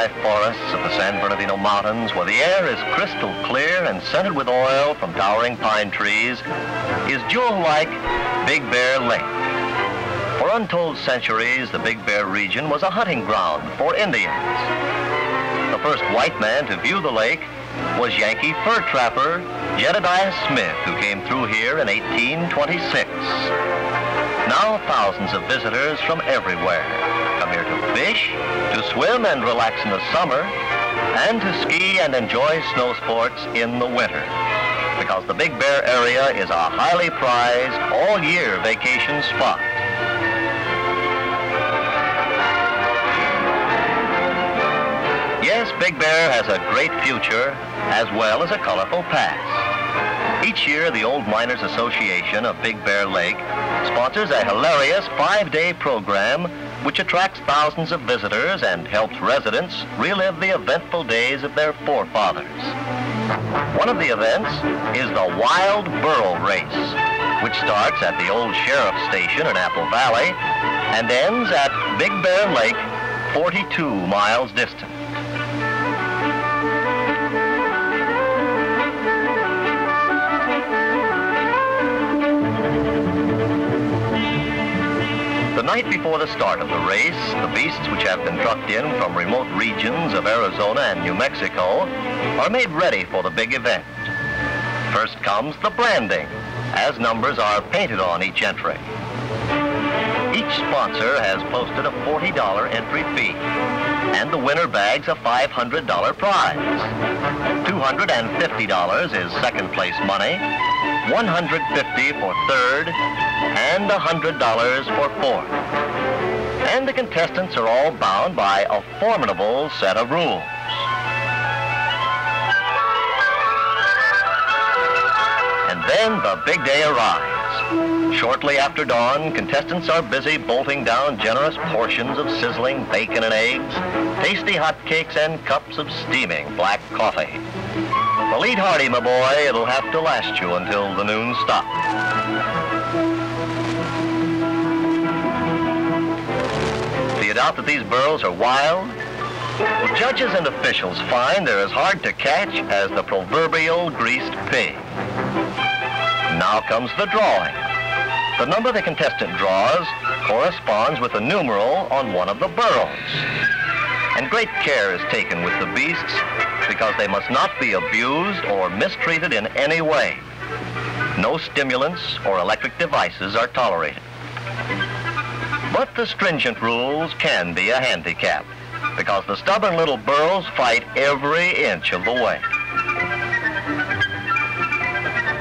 high forests of the San Bernardino Mountains, where the air is crystal clear and scented with oil from towering pine trees, is jewel-like Big Bear Lake. For untold centuries, the Big Bear region was a hunting ground for Indians. The first white man to view the lake was Yankee fur trapper Jedediah Smith, who came through here in 1826. Now thousands of visitors from everywhere come here to fish, to swim and relax in the summer, and to ski and enjoy snow sports in the winter, because the Big Bear area is a highly prized all-year vacation spot. Yes, Big Bear has a great future as well as a colorful past. Each year, the Old Miners Association of Big Bear Lake sponsors a hilarious 5-day program which attracts thousands of visitors and helps residents relive the eventful days of their forefathers. One of the events is the Wild Burro Race, which starts at the old sheriff's station in Apple Valley and ends at Big Bear Lake, 42 miles distant. The night before the start of the race, the beasts which have been trucked in from remote regions of Arizona and New Mexico are made ready for the big event. First comes the branding, as numbers are painted on each entry. Each sponsor has posted a $40 entry fee, and the winner bags a $500 prize. $250 is second place money, $150 for third, and $100 for fourth. And the contestants are all bound by a formidable set of rules. And then the big day arrives. Shortly after dawn, contestants are busy bolting down generous portions of sizzling bacon and eggs, tasty hot cakes, and cups of steaming black coffee. Well, eat hearty, my boy. It'll have to last you until the noon stop. Do you doubt that these burros are wild? Well, judges and officials find they're as hard to catch as the proverbial greased pig. Now comes the drawing. The number the contestant draws corresponds with the numeral on one of the burros. And great care is taken with the beasts because they must not be abused or mistreated in any way. No stimulants or electric devices are tolerated. But the stringent rules can be a handicap because the stubborn little burros fight every inch of the way.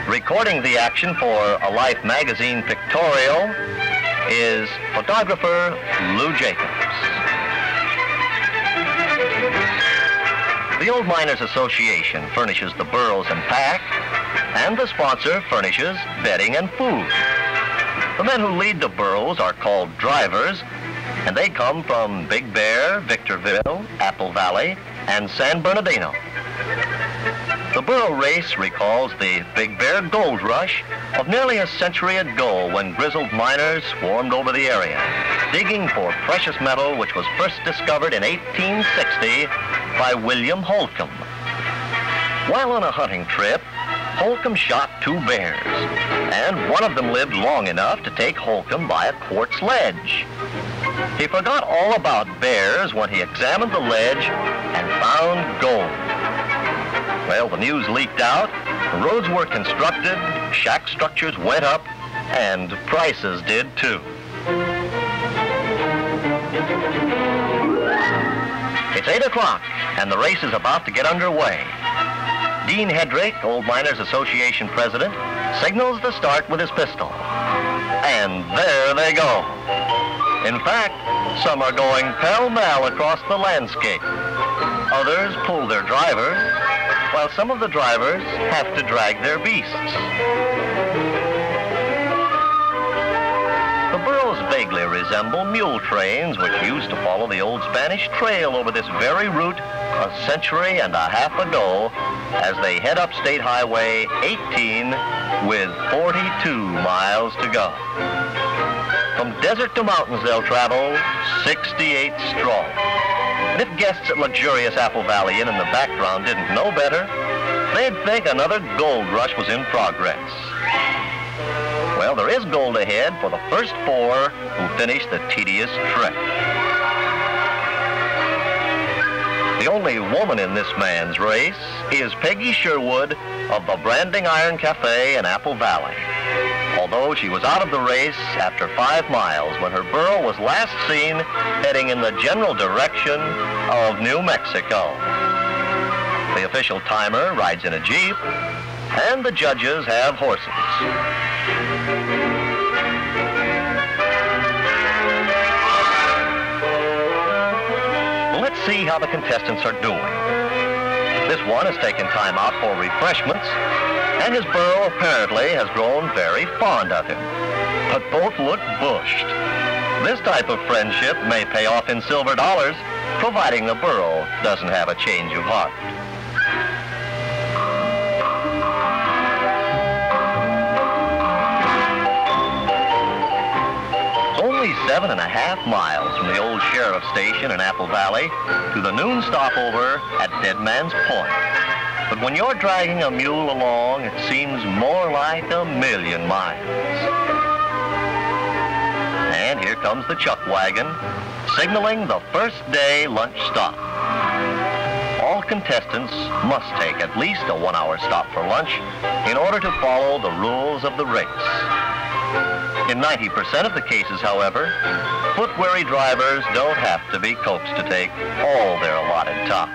Recording the action for a Life magazine pictorial is photographer Lou Jacobs. The Old Miners Association furnishes the burros and pack, and the sponsor furnishes bedding and food. The men who lead the burros are called drivers, and they come from Big Bear, Victorville, Apple Valley, and San Bernardino. The burro race recalls the Big Bear gold rush of nearly a century ago when grizzled miners swarmed over the area, digging for precious metal which was first discovered in 1860 by William Holcomb. While on a hunting trip, Holcomb shot 2 bears, and one of them lived long enough to take Holcomb by a quartz ledge. He forgot all about bears when he examined the ledge and found gold. Well, the news leaked out, roads were constructed, shack structures went up, and prices did too. It's 8 o'clock, and the race is about to get underway. Dean Hedrick, Old Miners Association president, signals the start with his pistol. And there they go. In fact, some are going pell-mell across the landscape. Others pull their drivers, while some of the drivers have to drag their beasts. The burros vaguely resemble mule trains which used to follow the old Spanish trail over this very route a century and a half ago as they head up State Highway 18 with 42 miles to go. From desert to mountains they'll travel 68 strong. And if guests at luxurious Apple Valley Inn in the background didn't know better, they'd think another gold rush was in progress. Well, there is gold ahead for the first 4 who finish the tedious trek. The only woman in this man's race is Peggy Sherwood of the Branding Iron Cafe in Apple Valley. Although she was out of the race after 5 miles when her burro was last seen heading in the general direction of New Mexico. The official timer rides in a Jeep, and the judges have horses. Let's see how the contestants are doing. This one has taken time out for refreshments, and his burro apparently has grown very fond of him. But both look bushed. This type of friendship may pay off in silver dollars, providing the burro doesn't have a change of heart. Only 7.5 miles from the old sheriff's station in Apple Valley to the noon stopover at Dead Man's Point. But when you're dragging a mule along, it seems more like 1,000,000 miles. And here comes the chuck wagon, signaling the first day lunch stop. All contestants must take at least a 1-hour stop for lunch in order to follow the rules of the race. In 90% of the cases, however, foot-weary drivers don't have to be coaxed to take all their allotted time.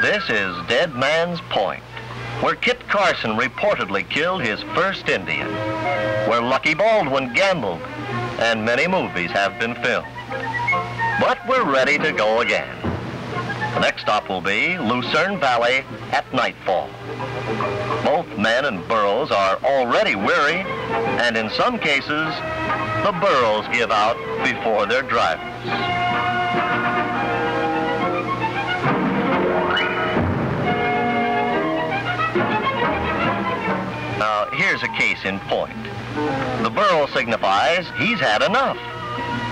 This is Dead Man's Point, where Kit Carson reportedly killed his first Indian, where Lucky Baldwin gambled, and many movies have been filmed. But we're ready to go again. The next stop will be Lucerne Valley at nightfall. Both men and burros are already weary, and in some cases, the burros give out before their drivers. Now, here's a case in point. The burro signifies he's had enough,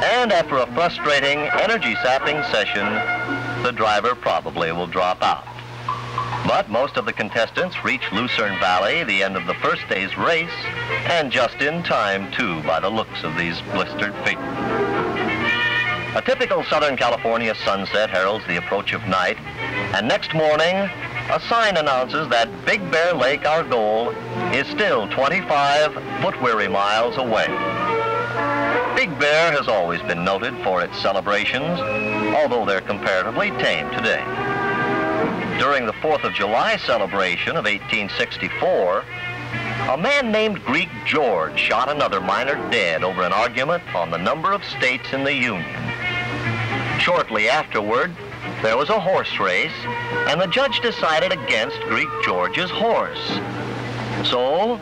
and after a frustrating, energy-sapping session, the driver probably will drop out. But most of the contestants reach Lucerne Valley the end of the first day's race, and just in time, too, by the looks of these blistered feet. A typical Southern California sunset heralds the approach of night, and next morning, a sign announces that Big Bear Lake, our goal, is still 25 foot-weary miles away. Big Bear has always been noted for its celebrations, although they're comparatively tame today. During the 4th of July celebration of 1864, a man named Greek George shot another miner dead over an argument on the number of states in the Union. Shortly afterward, there was a horse race, and the judge decided against Greek George's horse. So,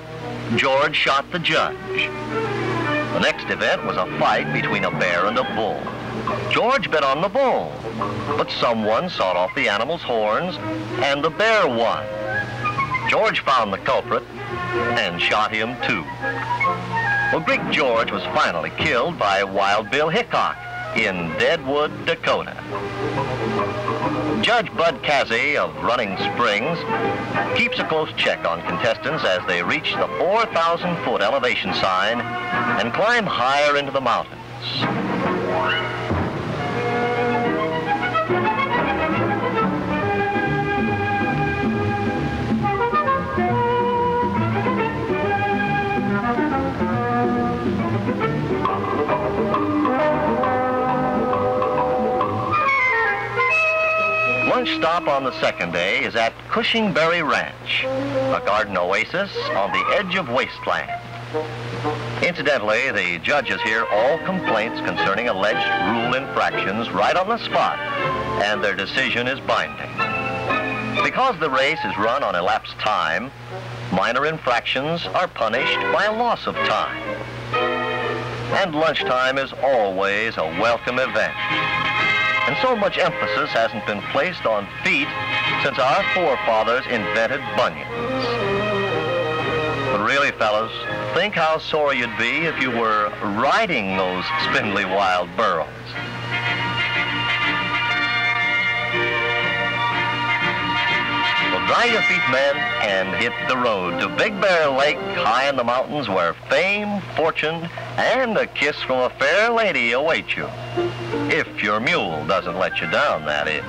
George shot the judge. The next event was a fight between a bear and a bull. George bet on the bull, but someone sawed off the animal's horns, and the bear won. George found the culprit and shot him too. Well, Greek George was finally killed by Wild Bill Hickok in Deadwood, Dakota. Judge Bud Casey of Running Springs keeps a close check on contestants as they reach the 4,000-foot elevation sign and climb higher into the mountains. Lunch stop on the second day is at Cushingberry Ranch, a garden oasis on the edge of wasteland. Incidentally, the judges hear all complaints concerning alleged rule infractions right on the spot, and their decision is binding. Because the race is run on elapsed time, minor infractions are punished by a loss of time. And lunchtime is always a welcome event. And so much emphasis hasn't been placed on feet since our forefathers invented bunions. But really, fellas, think how sore you'd be if you were riding those spindly wild burros. Well, dry your feet, men, and hit the road to Big Bear Lake, high in the mountains, where fame, fortune, and a kiss from a fair lady await you. If your mule doesn't let you down, that is.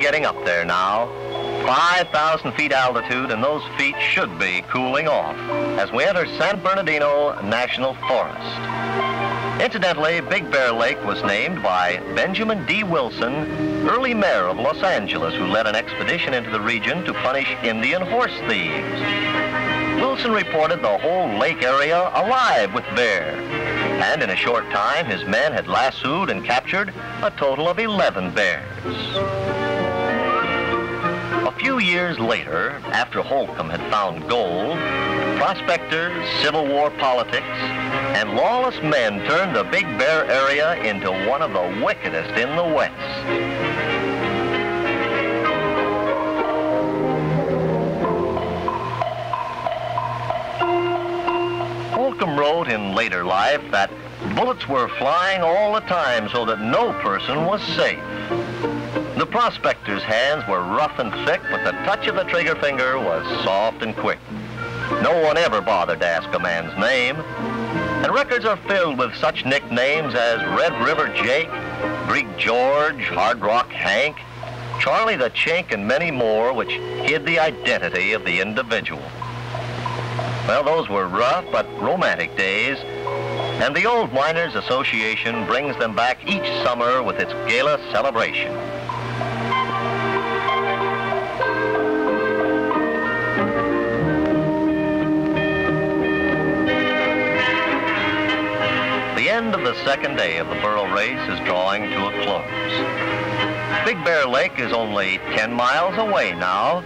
Getting up there now, 5,000 feet altitude, and those feet should be cooling off as we enter San Bernardino National Forest. Incidentally, Big Bear Lake was named by Benjamin D. Wilson, early mayor of Los Angeles, who led an expedition into the region to punish Indian horse thieves. Wilson reported the whole lake area alive with bear, and in a short time his men had lassoed and captured a total of 11 bears. A few years later, after Holcomb had found gold, prospectors, Civil War politics, and lawless men turned the Big Bear area into one of the wickedest in the West. Holcomb wrote in later life that bullets were flying all the time so that no person was safe. The prospectors' hands were rough and thick, but the touch of the trigger finger was soft and quick. No one ever bothered to ask a man's name, and records are filled with such nicknames as Red River Jake, Greek George, Hard Rock Hank, Charlie the Chink, and many more, which hid the identity of the individual. Well, those were rough but romantic days, and the Old Miners Association brings them back each summer with its gala celebration. The end of the second day of the Burro race is drawing to a close. Big Bear Lake is only 10 miles away now,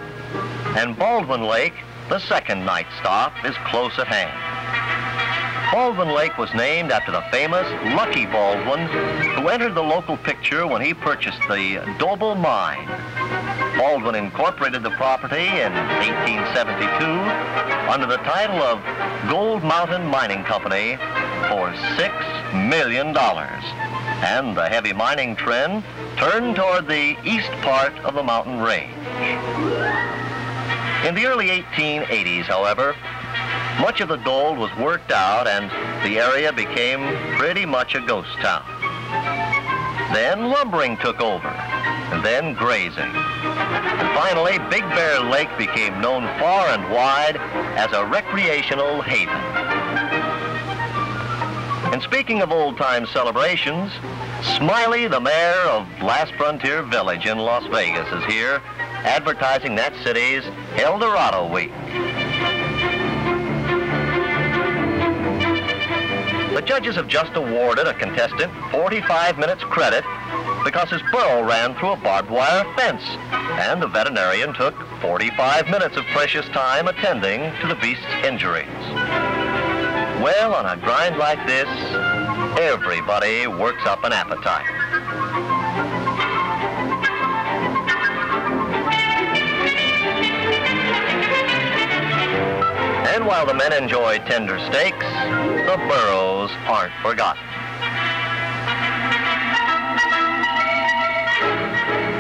and Baldwin Lake, the second night stop, is close at hand. Baldwin Lake was named after the famous Lucky Baldwin, who entered the local picture when he purchased the Doble Mine. Baldwin incorporated the property in 1872 under the title of Gold Mountain Mining Company for $6 million. And the heavy mining trend turned toward the east part of the mountain range. In the early 1880s, however, much of the gold was worked out and the area became pretty much a ghost town. Then lumbering took over, and then grazing. And finally, Big Bear Lake became known far and wide as a recreational haven. And speaking of old-time celebrations, Smiley, the mayor of Last Frontier Village in Las Vegas, is here advertising that city's El Dorado Week. The judges have just awarded a contestant 45 minutes credit because his burro ran through a barbed wire fence, and the veterinarian took 45 minutes of precious time attending to the beast's injuries. Well, on a grind like this, everybody works up an appetite. And while the men enjoy tender steaks, the burros aren't forgotten.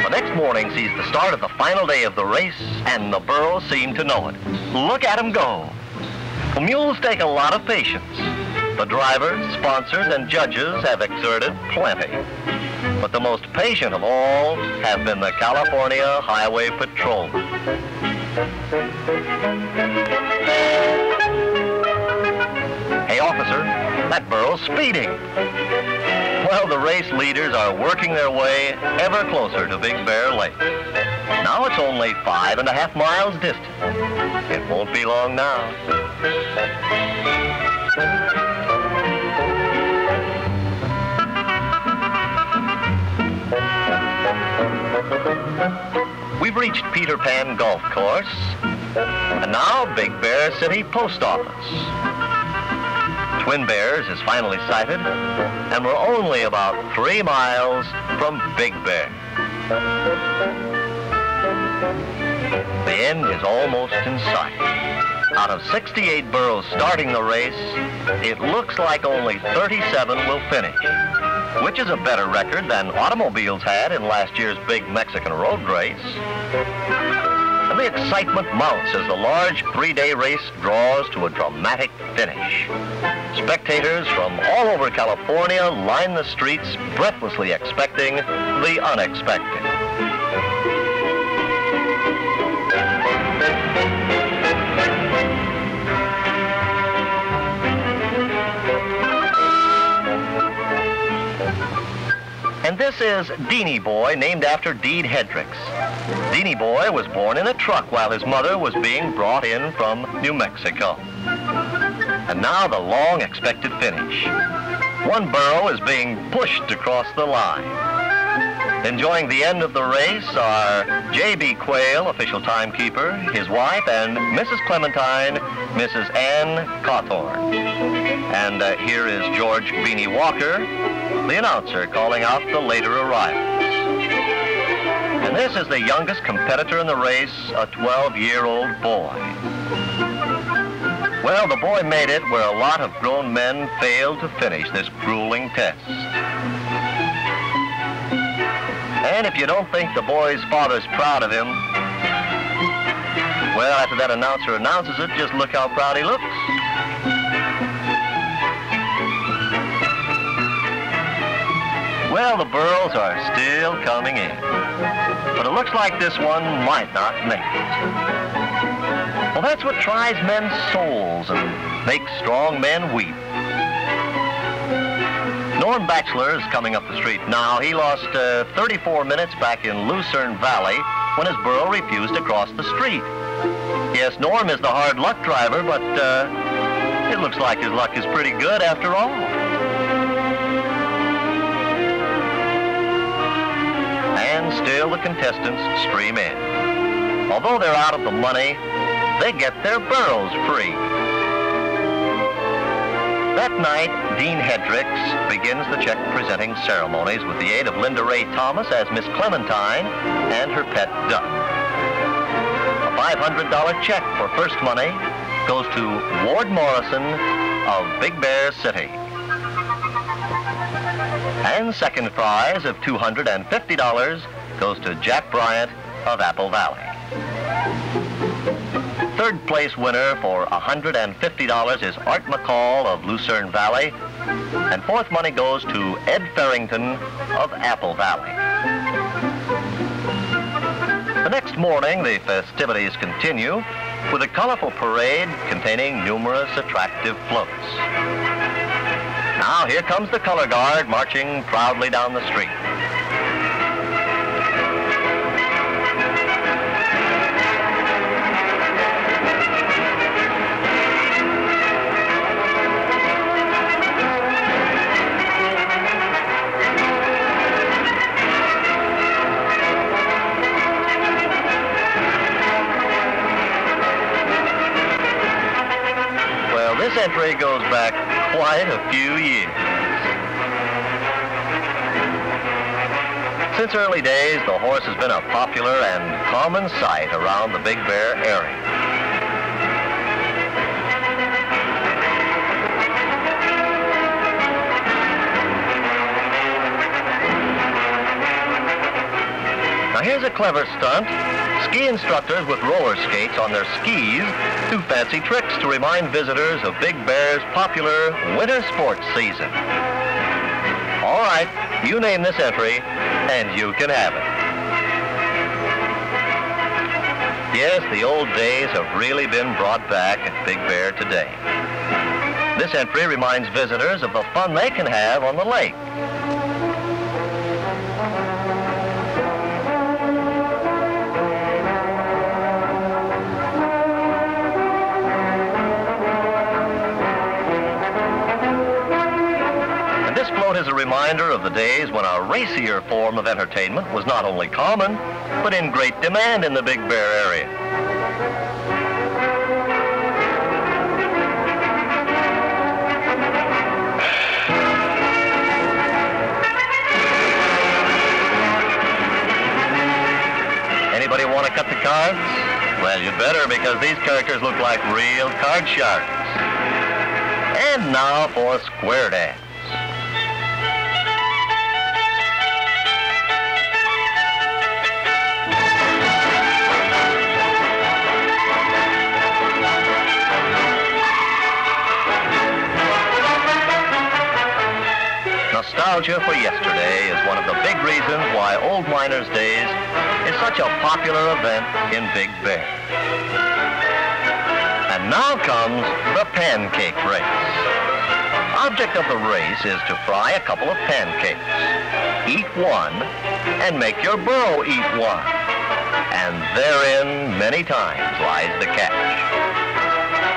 The next morning sees the start of the final day of the race, and the burros seem to know it. Look at them go. Well, mules take a lot of patience. The drivers, sponsors, and judges have exerted plenty. But the most patient of all have been the California Highway Patrolmen. Hey, officer, that burro's speeding. Well, the race leaders are working their way ever closer to Big Bear Lake. Now it's only 5.5 miles distant. It won't be long now. We've reached Peter Pan Golf Course, and now Big Bear City Post Office. Twin Bears is finally sighted, and we're only about 3 miles from Big Bear. The end is almost in sight. Out of 68 burros starting the race, it looks like only 37 will finish, which is a better record than automobiles had in last year's big Mexican road race. And the excitement mounts as the large 3-day race draws to a dramatic finish. Spectators from all over California line the streets, breathlessly expecting the unexpected. And this is Deanie Boy, named after Deed Hendricks. Deanie Boy was born in a truck while his mother was being brought in from New Mexico. And now the long-expected finish. One burro is being pushed across the line. Enjoying the end of the race are J.B. Quayle, official timekeeper, his wife, and Mrs. Clementine, Mrs. Ann Cawthorn. And here is George Beanie Walker, the announcer, calling out the later arrivals. And this is the youngest competitor in the race, a 12-year-old boy. Well, the boy made it where a lot of grown men failed to finish this grueling test. And if you don't think the boy's father's proud of him, well, after that announcer announces it, just look how proud he looks. Well, the burros are still coming in, but it looks like this one might not make it. Well, that's what tries men's souls and makes strong men weep. Norm Batchelor is coming up the street now. He lost 34 minutes back in Lucerne Valley when his burro refused to cross the street. Yes, Norm is the hard luck driver, but it looks like his luck is pretty good after all. And still the contestants stream in. Although they're out of the money, they get their burros free. That night, Dean Hendricks begins the check presenting ceremonies with the aid of Linda Ray Thomas as Miss Clementine and her pet duck. A $500 check for first money goes to Ward Morrison of Big Bear City. And second prize of $250 goes to Jack Bryant of Apple Valley. Third place winner for $150 is Art McCall of Lucerne Valley, and fourth money goes to Ed Farrington of Apple Valley. The next morning, the festivities continue with a colorful parade containing numerous attractive floats. Now here comes the color guard marching proudly down the street. Well, this entry goes back quite a few years. Since early days, the horse has been a popular and common sight around the Big Bear area. Now here's a clever stunt. Ski instructors with roller skates on their skis do fancy tricks to remind visitors of Big Bear's popular winter sports season. All right, you name this entry, and you can have it. Yes, the old days have really been brought back at Big Bear today. This entry reminds visitors of the fun they can have on the lake. is a reminder of the days when a racier form of entertainment was not only common, but in great demand in the Big Bear area. Anybody want to cut the cards? Well, you'd better, because these characters look like real card sharks. And now for a square dance. Nostalgia for yesterday is one of the big reasons why Old Miners' Days is such a popular event in Big Bear. And now comes the pancake race. Object of the race is to fry a couple of pancakes. Eat one and make your burro eat one. And therein many times lies the catch.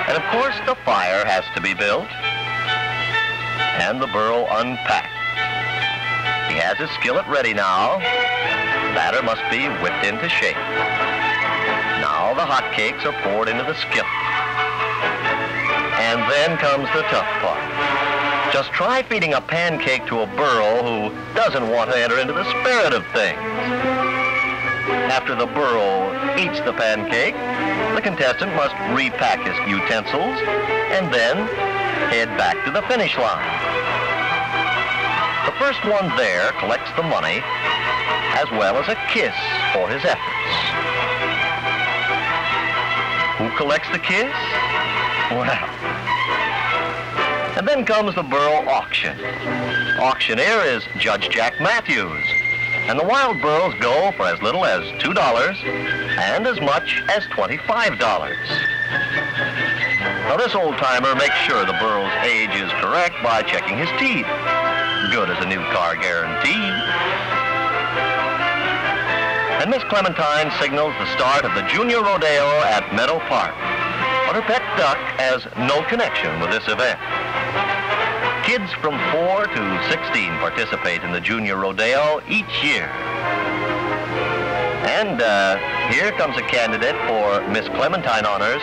And of course the fire has to be built and the burro unpacked. He has his skillet ready now. Batter must be whipped into shape. Now the hot cakes are poured into the skillet. And then comes the tough part. Just try feeding a pancake to a burro who doesn't want to enter into the spirit of things. After the burro eats the pancake, the contestant must repack his utensils and then head back to the finish line. The first one there collects the money as well as a kiss for his efforts. Who collects the kiss? Well, and then comes the burro auction. Auctioneer is Judge Jack Matthews, and the wild burros go for as little as $2 and as much as $25. Now this old-timer makes sure the burro's age is correct by checking his teeth. Good as a new car guaranteed. And Miss Clementine signals the start of the Junior Rodeo at Meadow Park. But her pet duck has no connection with this event. Kids from 4 to 16 participate in the Junior Rodeo each year. And here comes a candidate for Miss Clementine honors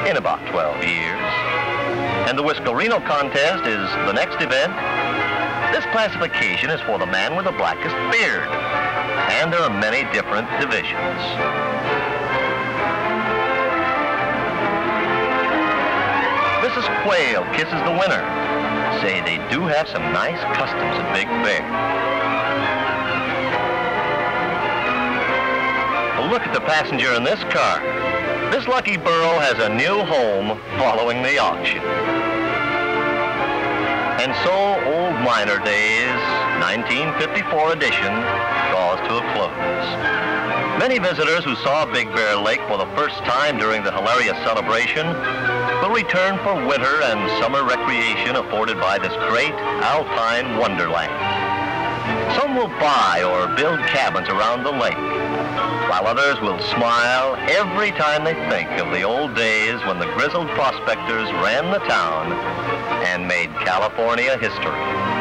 in about 12 years. And the Whiskerino contest is the next event. This classification is for the man with the blackest beard, and there are many different divisions. Mrs. Quail kisses the winner. Say they do have some nice customs at Big Bear. Well, look at the passenger in this car. This lucky burro has a new home following the auction. And so Old Miner Days, 1954 edition, draws to a close. Many visitors who saw Big Bear Lake for the first time during the hilarious celebration will return for winter and summer recreation afforded by this great alpine wonderland. Some will buy or build cabins around the lake, while others will smile every time they think of the old days when the grizzled prospectors ran the town and made California history.